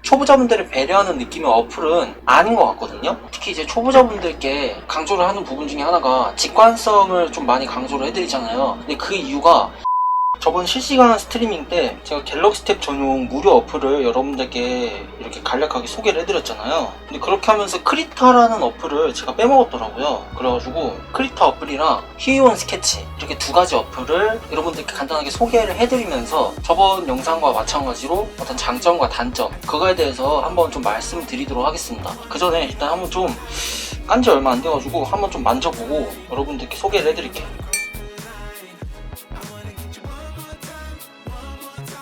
초보자분들을 배려하는 느낌의 어플은 아닌 것 같거든요. 특히 이제 초보자분들께 강조를 하는 부분 중에 하나가 직관성을 좀 많이 강조를 해드리잖아요. 근데 그 이유가 저번 실시간 스트리밍 때 제가 갤럭시 탭 전용 무료 어플을 여러분들께 이렇게 간략하게 소개를 해드렸잖아요. 근데 그렇게 하면서 크리타라는 어플을 제가 빼먹었더라고요. 그래가지고 크리타 어플이랑 휴이온 스케치 이렇게 두 가지 어플을 여러분들께 간단하게 소개를 해드리면서 저번 영상과 마찬가지로 어떤 장점과 단점 그거에 대해서 한번 좀 말씀드리도록 하겠습니다. 그 전에 일단 한번 좀 깐지 얼마 안 돼가지고 한번 좀 만져보고 여러분들께 소개를 해드릴게요.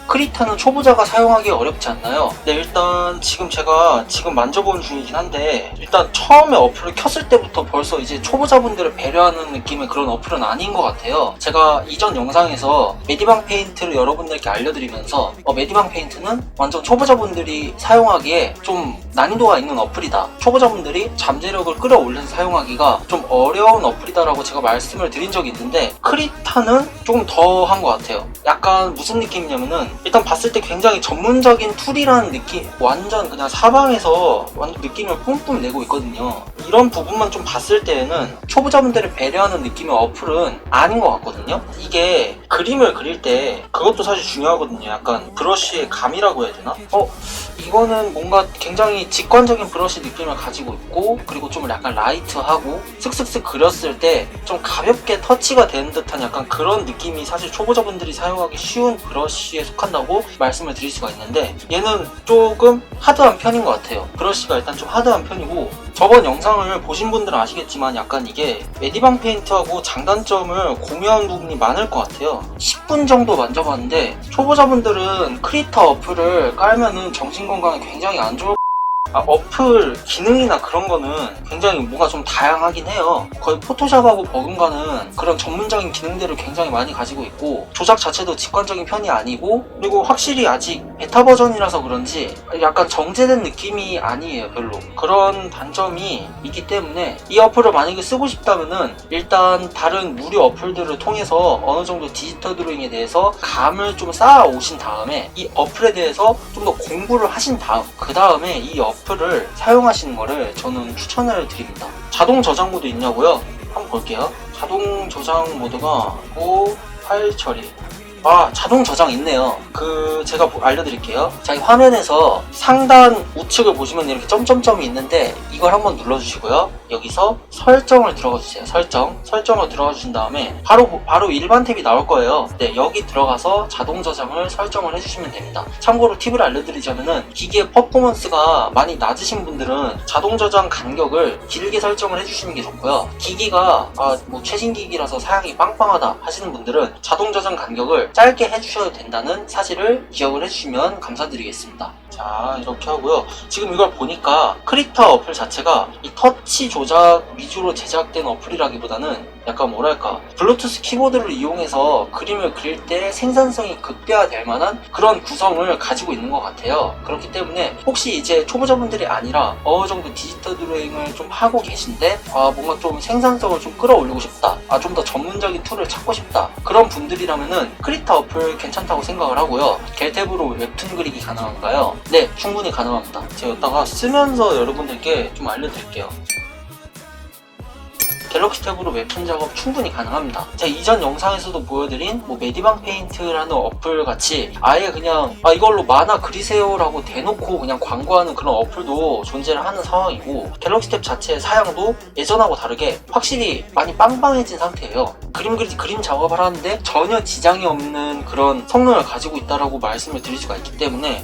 크리타는 초보자가 사용하기 어렵지 않나요? 네, 일단 제가 만져보는 중이긴 한데 일단 처음에 어플을 켰을 때부터 벌써 이제 초보자분들을 배려하는 느낌의 그런 어플은 아닌 것 같아요. 제가 이전 영상에서 메디방 페인트를 여러분들께 알려드리면서 메디방 페인트는 완전 초보자분들이 사용하기에 좀 난이도가 있는 어플이다. 초보자분들이 잠재력을 끌어올려서 사용하기가 좀 어려운 어플이다라고 제가 말씀을 드린 적이 있는데 크리타는 조금 더 한 것 같아요. 약간 무슨 느낌이냐면은 일단 봤을 때 굉장히 전문적인 툴이라는 느낌, 완전 그냥 사방에서 완전 느낌을 뿜뿜 내고 있거든요. 이런 부분만 좀 봤을 때에는 초보자분들을 배려하는 느낌의 어플은 아닌 것 같거든요. 이게 그림을 그릴 때 그것도 사실 중요하거든요. 약간 브러쉬의 감이라고 해야 되나? 이거는 뭔가 굉장히 직관적인 브러쉬 느낌을 가지고 있고, 그리고 좀 약간 라이트하고 슥슥슥 그렸을 때 좀 가볍게 터치가 되는 듯한 약간 그런 느낌이 사실 초보자분들이 사용하기 쉬운 브러쉬에 속한다고 말씀을 드릴 수가 있는데, 얘는 조금 하드한 편인 것 같아요. 브러쉬가 일단 좀 하드한 편이고, 저번 영상을 보신 분들은 아시겠지만 약간 이게 메디방 페인트하고 장단점을 공유한 부분이 많을 것 같아요. 10분 정도 만져봤는데 초보자분들은 크리타 어플을 깔면은 정신건강에 굉장히 안 좋을 어플 기능이나 그런 거는 굉장히 뭔가 좀 다양하긴 해요. 거의 포토샵하고 버금가는 그런 전문적인 기능들을 굉장히 많이 가지고 있고, 조작 자체도 직관적인 편이 아니고, 그리고 확실히 아직 베타 버전이라서 그런지 약간 정제된 느낌이 아니에요. 별로 그런 단점이 있기 때문에 이 어플을 만약에 쓰고 싶다면은 일단 다른 무료 어플들을 통해서 어느 정도 디지털 드로잉에 대해서 감을 좀 쌓아 오신 다음에 이 어플에 대해서 좀 더 공부를 하신 다음 그 다음에 이 어플을 사용하시는 거를 저는 추천을 드립니다. 자동 저장 모드 있냐고요? 한번 볼게요. 자동 저장 모드가 파일 처리. 자동 저장 있네요. 제가 알려드릴게요. 자, 이 화면에서 상단 우측을 보시면 이렇게 점점점이 있는데 이걸 한번 눌러주시고요. 여기서 설정을 들어가 주세요. 설정을 들어가 주신 다음에 바로 일반 탭이 나올 거예요. 네, 여기 들어가서 자동 저장을 설정을 해주시면 됩니다. 참고로 팁을 알려드리자면은 기기의 퍼포먼스가 많이 낮으신 분들은 자동 저장 간격을 길게 설정을 해주시는 게 좋고요. 기기가 최신 기기라서 사양이 빵빵하다 하시는 분들은 자동 저장 간격을 짧게 해주셔도 된다는 사실을 기억을 해주시면 감사드리겠습니다. 자, 이렇게 하고요. 지금 이걸 보니까 크리타 어플 자체가 이 터치 조작 위주로 제작된 어플이라기보다는 약간 뭐랄까 블루투스 키보드를 이용해서 그림을 그릴 때 생산성이 극대화될 만한 그런 구성을 가지고 있는 것 같아요. 그렇기 때문에 혹시 이제 초보자분들이 아니라 어느 정도 디지털 드로잉을 좀 하고 계신데 뭔가 좀 생산성을 좀 끌어올리고 싶다, 좀 더 전문적인 툴을 찾고 싶다, 그런 분들이라면은 크리타 어플 괜찮다고 생각을 하고요. 겔탭으로 웹툰 그리기 가능한가요? 네, 충분히 가능합니다. 제가 여기다가 쓰면서 여러분들께 좀 알려드릴게요. 갤럭시 탭으로 웹툰 작업 충분히 가능합니다. 제가 이전 영상에서도 보여드린 메디방 페인트라는 어플 같이 아예 그냥 이걸로 만화 그리세요 라고 대놓고 그냥 광고하는 그런 어플도 존재를 하는 상황이고, 갤럭시 탭 자체의 사양도 예전하고 다르게 확실히 많이 빵빵해진 상태예요. 그림 작업을 하는데 전혀 지장이 없는 그런 성능을 가지고 있다라고 말씀을 드릴 수가 있기 때문에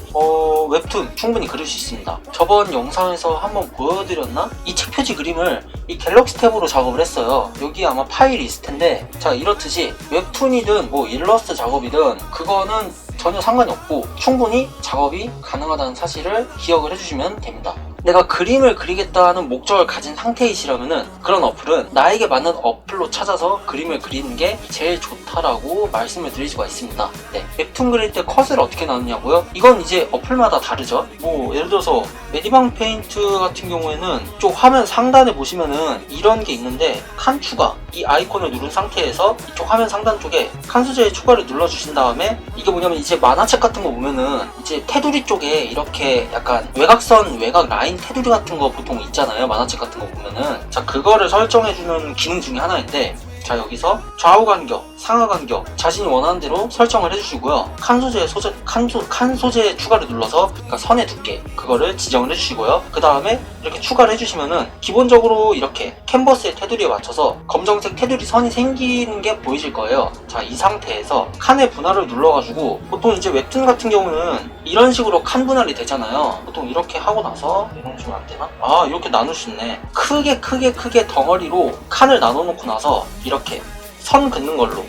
웹툰 충분히 그릴 수 있습니다. 저번 영상에서 한번 보여드렸나? 이 책 표지 그림을 이 갤럭시 탭으로 작업을 했어요. 여기 아마 파일이 있을 텐데, 자, 이렇듯이 웹툰이든 일러스트 작업이든 그거는 전혀 상관이 없고 충분히 작업이 가능하다는 사실을 기억을 해주시면 됩니다. 내가 그림을 그리겠다는 목적을 가진 상태이시라면은 그런 어플은 나에게 맞는 어플로 찾아서 그림을 그리는 게 제일 좋다라고 말씀을 드릴 수가 있습니다. 네, 웹툰 그릴 때 컷을 어떻게 나누냐고요? 이건 이제 어플마다 다르죠. 뭐 예를 들어서 메디방 페인트 같은 경우에는 쪽 화면 상단에 보시면은 이런 게 있는데 칸 추가, 이 아이콘을 누른 상태에서 이쪽 화면 상단 쪽에 칸 소재의 추가를 눌러주신 다음에 이게 뭐냐면 이제 만화책 같은 거 보면은 이제 테두리 쪽에 이렇게 약간 외곽선, 외곽 라인 테두리 같은 거 보통 있잖아요. 만화책 같은 거 보면은. 자, 그거를 설정해주는 기능 중에 하나인데, 자, 여기서 좌우 간격, 상하 간격 자신이 원하는 대로 설정을 해주시고요. 칸 소재의 추가를 눌러서, 그러니까 선의 두께 그거를 지정을 해주시고요. 그 다음에 이렇게 추가를 해주시면은 기본적으로 이렇게 캔버스의 테두리에 맞춰서 검정색 테두리 선이 생기는 게 보이실 거예요. 자, 이 상태에서 칸의 분할을 눌러가지고, 보통 이제 웹툰 같은 경우는 이런 식으로 칸 분할이 되잖아요. 보통 이렇게 하고 나서 이런 식으로 안 되나? 아, 이렇게 나눌 수 있네. 크게 덩어리로 칸을 나눠 놓고 나서 이렇게 선 긋는 걸로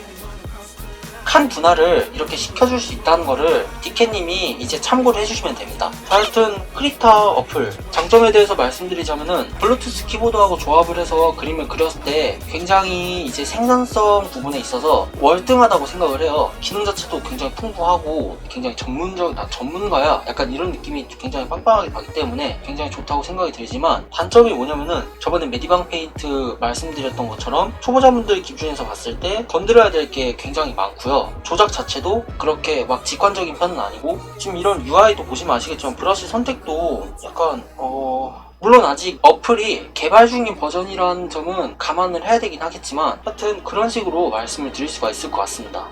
칸 분할을 이렇게 시켜줄 수 있다는 거를 디케님이 이제 참고를 해주시면 됩니다. 하여튼 크리타 어플 장점에 대해서 말씀드리자면은 블루투스 키보드하고 조합을 해서 그림을 그렸을 때 굉장히 이제 생산성 부분에 있어서 월등하다고 생각을 해요. 기능 자체도 굉장히 풍부하고 굉장히 전문가야 약간 이런 느낌이 굉장히 빵빵하게 나기 때문에 굉장히 좋다고 생각이 들지만, 단점이 뭐냐면은 저번에 메디방 페인트 말씀드렸던 것처럼 초보자분들 기준에서 봤을 때 건드려야 될 게 굉장히 많고요. 조작 자체도 그렇게 막 직관적인 편은 아니고, 지금 이런 UI도 보시면 아시겠지만 브러쉬 선택도 약간 물론 아직 어플이 개발 중인 버전이라는 점은 감안을 해야 되긴 하겠지만, 하여튼 그런 식으로 말씀을 드릴 수가 있을 것 같습니다.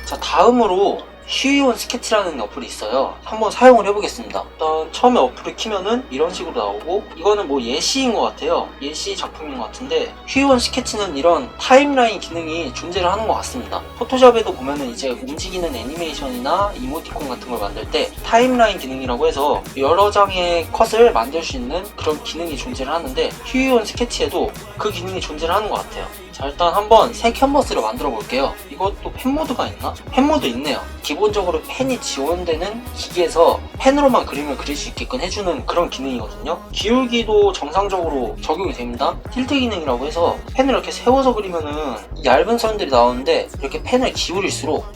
자, 다음으로 휴이온 스케치라는 어플이 있어요. 한번 사용을 해보겠습니다. 일단 처음에 어플을 키면은 이런 식으로 나오고, 이거는 뭐 예시인 것 같아요. 예시 작품인 것 같은데, 휴이온 스케치는 이런 타임라인 기능이 존재를 하는 것 같습니다. 포토샵에도 보면은 이제 움직이는 애니메이션이나 이모티콘 같은 걸 만들 때 타임라인 기능이라고 해서 여러 장의 컷을 만들 수 있는 그런 기능이 존재를 하는데, 휴이온 스케치에도 그 기능이 존재를 하는 것 같아요. 자, 일단 한번 새 캔버스를 만들어 볼게요. 이것도 펜 모드가 있나? 펜 모드 있네요. 기본적으로 펜이 지원되는 기기에서 펜으로만 그림을 그릴 수 있게끔 해주는 그런 기능이거든요. 기울기도 정상적으로 적용이 됩니다. 틸트 기능이라고 해서 펜을 이렇게 세워서 그리면은 얇은 선들이 나오는데, 이렇게 펜을 기울일수록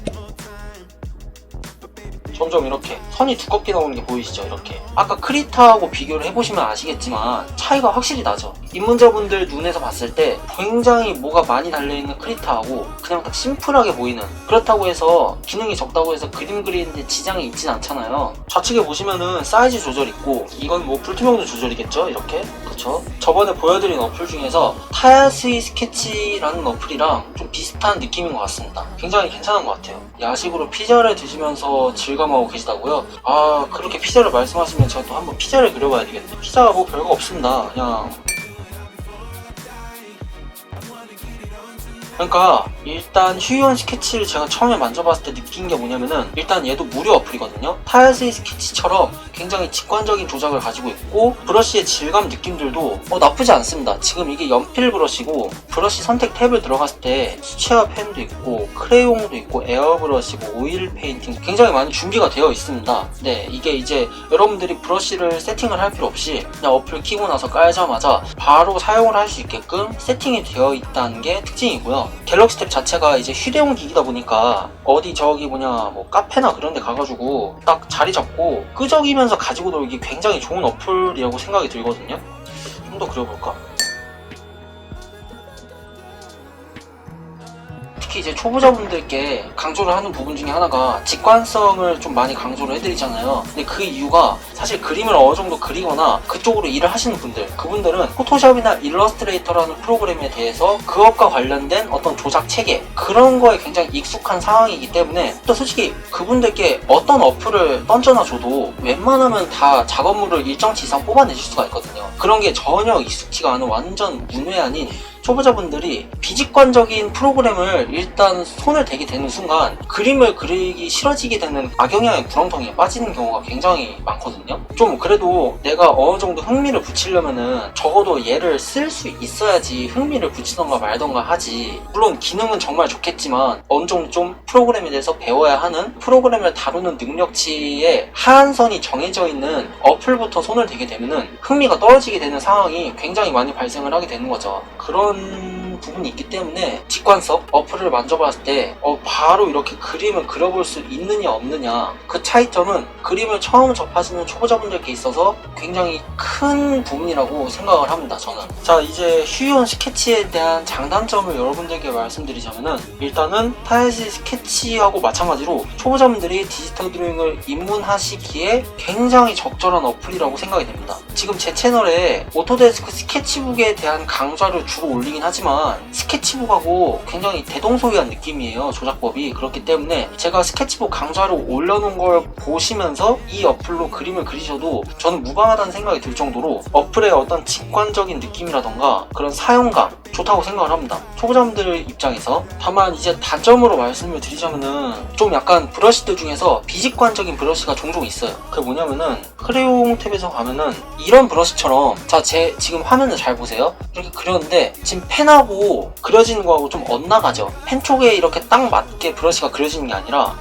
점점 이렇게 선이 두껍게 나오는 게 보이시죠? 이렇게 아까 크리타하고 비교를 해보시면 아시겠지만 차이가 확실히 나죠. 입문자분들 눈에서 봤을 때 굉장히 뭐가 많이 달려있는 크리타하고 그냥 딱 심플하게 보이는, 그렇다고 해서 기능이 적다고 해서 그림 그리는데 지장이 있진 않잖아요. 좌측에 보시면은 사이즈 조절 있고, 이건 뭐 불투명도 조절이겠죠? 이렇게, 그쵸? 저번에 보여드린 어플 중에서 타야스이 스케치라는 어플이랑 좀 비슷한 느낌인 것 같습니다. 굉장히 괜찮은 것 같아요. 야식으로 피자를 드시면서 즐감하고 계시다고요? 아, 그렇게 피자를 말씀하시면 제가 또 한번 피자를 그려봐야 되겠네. 피자가 뭐 별거 없습니다. 그냥 그러니까 일단 휴이온 스케치를 제가 처음에 만져봤을 때 느낀 게 뭐냐면은, 일단 얘도 무료 어플이거든요. 타야스이 스케치처럼 굉장히 직관적인 조작을 가지고 있고, 브러쉬의 질감 느낌들도 나쁘지 않습니다. 지금 이게 연필 브러쉬고, 브러쉬 선택 탭을 들어갔을 때 수채화 펜도 있고 크레용도 있고 에어브러쉬고 오일 페인팅 굉장히 많이 준비가 되어 있습니다. 네, 이게 이제 여러분들이 브러쉬를 세팅을 할 필요 없이 그냥 어플 키고 나서 깔자마자 바로 사용을 할 수 있게끔 세팅이 되어 있다는 게 특징이고요. 갤럭시 탭 자체가 이제 휴대용 기기다 보니까 어디 저기 뭐 카페나 그런 데 가가지고 딱 자리 잡고 끄적이면서 가지고 놀기 굉장히 좋은 어플이라고 생각이 들거든요. 좀 더 그려볼까? 특히 이제 초보자분들께 강조를 하는 부분 중에 하나가 직관성을 좀 많이 강조를 해드리잖아요. 근데 그 이유가 사실 그림을 어느 정도 그리거나 그쪽으로 일을 하시는 분들, 그분들은 포토샵이나 일러스트레이터라는 프로그램에 대해서 그 업과 관련된 어떤 조작 체계, 그런 거에 굉장히 익숙한 상황이기 때문에, 또 솔직히 그분들께 어떤 어플을 던져놔줘도 웬만하면 다 작업물을 일정치 이상 뽑아내실 수가 있거든요. 그런 게 전혀 익숙지가 않은 완전 문외한인 초보자분들이 비직관적인 프로그램을 일단 손을 대게 되는 순간 그림을 그리기 싫어지게 되는 악영향의 구렁텅이에 빠지는 경우가 굉장히 많거든요. 좀 그래도 내가 어느 정도 흥미를 붙이려면은 적어도 얘를 쓸 수 있어야지 흥미를 붙이던가 말던가 하지. 물론 기능은 정말 좋겠지만 어느 정도 좀 프로그램에 대해서 배워야 하는, 프로그램을 다루는 능력치에 하한선이 정해져 있는 어플부터 손을 대게 되면은 흥미가 떨어지게 되는 상황이 굉장히 많이 발생을 하게 되는 거죠. 그런 부분이 있기 때문에 직관석 어플을 만져봤을 때 바로 이렇게 그림을 그려볼 수 있느냐 없느냐, 그 차이점은 그림을 처음 접하시는 초보자분들께 있어서 굉장히 큰 부분이라고 생각을 합니다. 저는. 자, 이제 휴이온 스케치에 대한 장단점을 여러분들께 말씀드리자면은, 일단은 타이시 스케치하고 마찬가지로 초보자분들이 디지털 드로잉을 입문하시기에 굉장히 적절한 어플이라고 생각이 됩니다. 지금 제 채널에 오토데스크 스케치북에 대한 강좌를 주로 올리긴 하지만 스케치북하고 굉장히 대동소이한 느낌이에요, 조작법이. 그렇기 때문에 제가 스케치북 강좌를 올려놓은 걸 보시면서 이 어플로 그림을 그리셔도 저는 무방하다는 생각이 들 정도로 어플의 어떤 직관적인 느낌이라던가 그런 사용감 좋다고 생각을 합니다, 초보자분들 입장에서. 다만 이제 단점으로 말씀을 드리자면은, 좀 약간 브러쉬들 중에서 비직관적인 브러쉬가 종종 있어요. 그게 뭐냐면은, 크레용 탭에서 가면은 이런 브러쉬처럼, 자, 제 지금 화면을 잘 보세요. 이렇게 그렸는데 지금 펜하고 그려지는 거하고 좀 엇나가죠. 펜 쪽에 이렇게 딱 맞게 브러쉬가 그려지는 게 아니라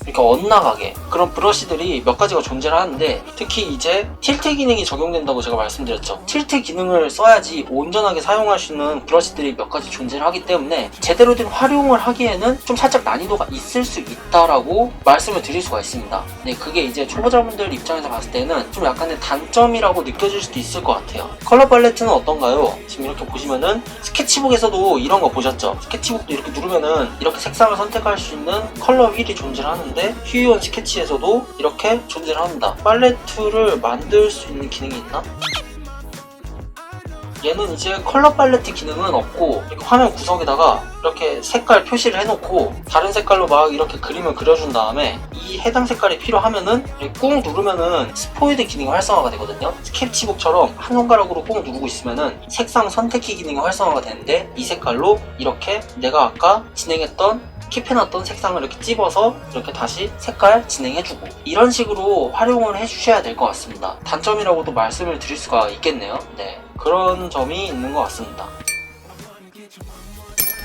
이렇게 엇나가게, 그런 브러쉬들이 몇 가지가 존재를 하는데, 특히 이제 틸트 기능이 적용된다고 제가 말씀드렸죠. 틸트 기능을 써야지 온전하게 사용할 수 있는 브러쉬들이 몇 가지 존재를 하기 때문에 제대로 된 활용을 하기에는 좀 살짝 난이도가 있을 수 있다라고 말씀을 드릴 수가 있습니다. 네, 그게 이제 초보자분들 입장에서 봤을 때는 좀 약간의 단점이라고 느껴질 수도 있을 것 같아요. 컬러 팔레트는 어떤가요? 지금 이렇게 보시면은 스케치북에서도 이런 거 보셨죠? 스케치북도 이렇게 누르면은 이렇게 색상을 선택할 수 있는 컬러 휠이 존재를 하는데, 휴이온 스케치에서도 이렇게 존재를 합니다. 팔레트를 만들 수 있는 기능이 있나? 얘는 이제 컬러 팔레트 기능은 없고, 이렇게 화면 구석에다가 이렇게 색깔 표시를 해놓고 다른 색깔로 막 이렇게 그림을 그려준 다음에 이 해당 색깔이 필요하면은 꾹 누르면은 스포이드 기능이 활성화가 되거든요. 스케치북처럼 한 손가락으로 꾹 누르고 있으면은 색상 선택키 기능이 활성화가 되는데, 이 색깔로 이렇게 내가 아까 진행했던 킵해놨던 색상을 이렇게 찝어서 이렇게 다시 색깔 진행해주고, 이런 식으로 활용을 해주셔야 될 것 같습니다. 단점이라고도 말씀을 드릴 수가 있겠네요. 네, 그런 점이 있는 것 같습니다.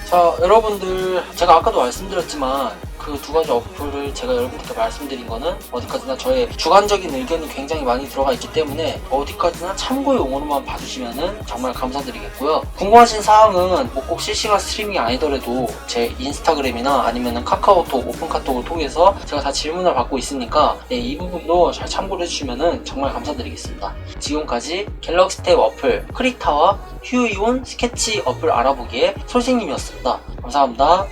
자, 여러분들, 제가 아까도 말씀드렸지만 그 두 가지 어플을 제가 여러분들께 말씀드린 거는 어디까지나 저의 주관적인 의견이 굉장히 많이 들어가 있기 때문에 어디까지나 참고용으로만 봐주시면 정말 감사드리겠고요. 궁금하신 사항은 뭐 꼭 실시간 스트리밍이 아니더라도 제 인스타그램이나 아니면 카카오톡, 오픈카톡을 통해서 제가 다 질문을 받고 있으니까, 네, 이 부분도 잘 참고를 해주시면 정말 감사드리겠습니다. 지금까지 갤럭시 탭 어플 크리타와 휴이온 스케치 어플 알아보기의 솔직님이었습니다. 감사합니다.